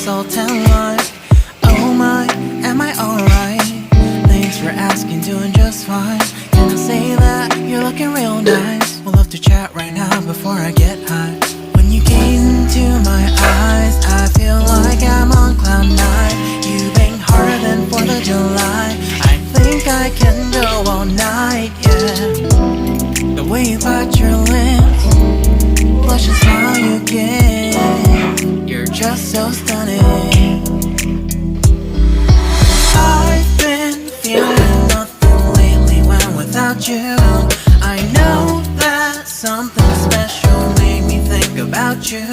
all tell lies. Oh my, am I alright? Thanks for asking, doing just fine. Can I say that you're looking real nice? We'll love to chat right now before I get high. When you gaze into my eyes, I feel like I'm on cloud nine. You bang harder than 4th of July. I think I can go all night, yeah. The way you bite your lips, blush and smile you give, you're just so stunning. I've been feeling nothing lately when without you. I know that something special made me think about you.